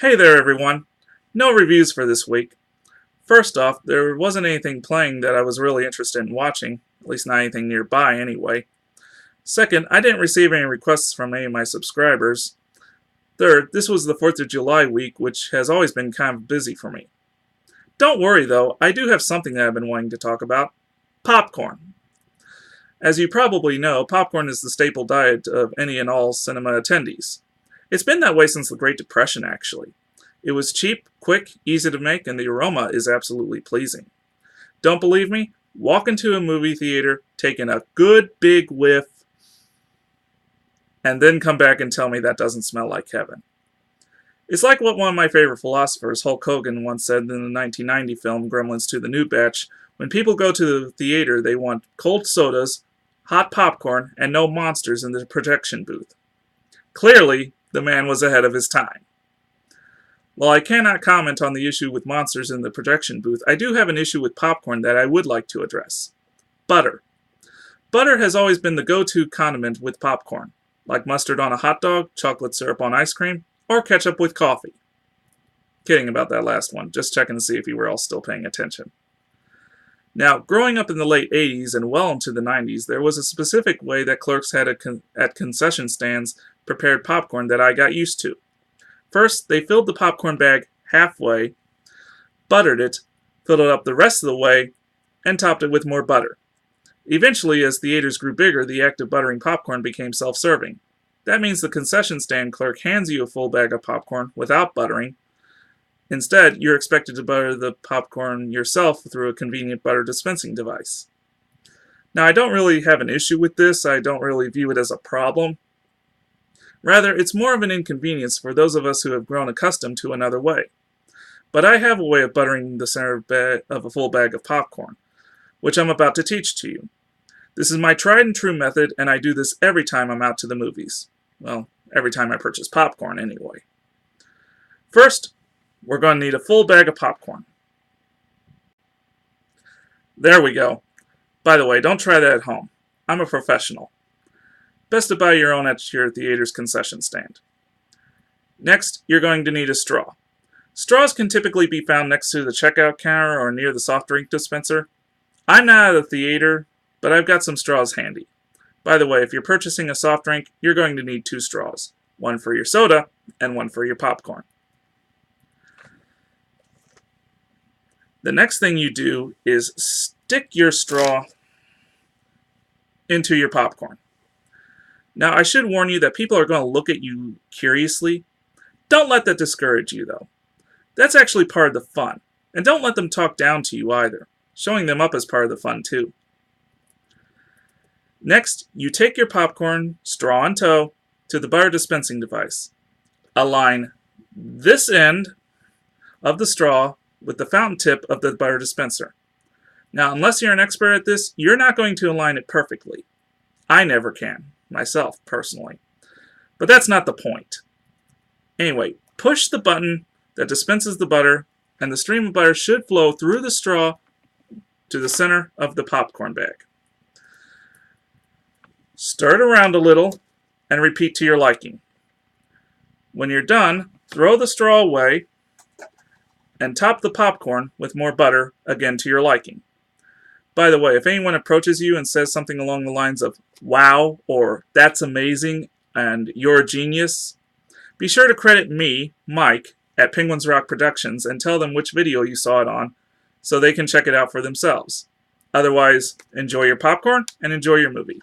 Hey there, everyone. No reviews for this week. First off, there wasn't anything playing that I was really interested in watching, at least not anything nearby anyway. Second, I didn't receive any requests from any of my subscribers. Third, this was the 4th of July week, which has always been kind of busy for me. Don't worry though, I do have something that I've been wanting to talk about popcorn. As you probably know, popcorn is the staple diet of any and all cinema attendees. It's been that way since the Great Depression, actually. It was cheap, quick, easy to make, and the aroma is absolutely pleasing. Don't believe me? Walk into a movie theater, take in a good big whiff, and then come back and tell me that doesn't smell like heaven. It's like what one of my favorite philosophers, Hulk Hogan, once said in the 1990 film Gremlins 2: The New Batch. When people go to the theater, they want cold sodas, hot popcorn, and no monsters in the projection booth. Clearly, the man was ahead of his time. While I cannot comment on the issue with monsters in the projection booth, I do have an issue with popcorn that I would like to address. Butter. Butter has always been the go-to condiment with popcorn, like mustard on a hot dog, chocolate syrup on ice cream, or ketchup with coffee. Kidding about that last one, just checking to see if you were all still paying attention. Now, growing up in the late 80s and well into the 90s, there was a specific way that clerks had at concession stands prepared popcorn that I got used to. First, they filled the popcorn bag halfway, buttered it, filled it up the rest of the way, and topped it with more butter. Eventually, as theaters grew bigger, the act of buttering popcorn became self-serving. That means the concession stand clerk hands you a full bag of popcorn without buttering. Instead, you're expected to butter the popcorn yourself through a convenient butter dispensing device. Now, I don't really have an issue with this. I don't really view it as a problem. Rather, it's more of an inconvenience for those of us who have grown accustomed to another way. But I have a way of buttering the center of a full bag of popcorn, which I'm about to teach to you. This is my tried and true method, and I do this every time I'm out to the movies. Well, every time I purchase popcorn anyway. First, we're going to need a full bag of popcorn. There we go. By the way, don't try that at home. I'm a professional. Best to buy your own at your theater's concession stand. Next, you're going to need a straw. Straws can typically be found next to the checkout counter or near the soft drink dispenser. I'm not at a theater, but I've got some straws handy. By the way, if you're purchasing a soft drink, you're going to need 2 straws. One for your soda and one for your popcorn. The next thing you do is stick your straw into your popcorn. Now, I should warn you that people are going to look at you curiously. Don't let that discourage you, though. That's actually part of the fun. And don't let them talk down to you either. Showing them up is part of the fun, too. Next, you take your popcorn, straw in tow, to the butter dispensing device. Align this end of the straw with the fountain tip of the butter dispenser. Now, unless you're an expert at this, you're not going to align it perfectly. I never can, myself, personally. But that's not the point. Anyway, push the button that dispenses the butter, and the stream of butter should flow through the straw to the center of the popcorn bag. Stir it around a little, and repeat to your liking. When you're done, throw the straw away, and top the popcorn with more butter, again to your liking. By the way, if anyone approaches you and says something along the lines of, "Wow," or "That's amazing," and "You're a genius," be sure to credit me, Mike, at Penguins Rock Productions and tell them which video you saw it on so they can check it out for themselves. Otherwise, enjoy your popcorn and enjoy your movie.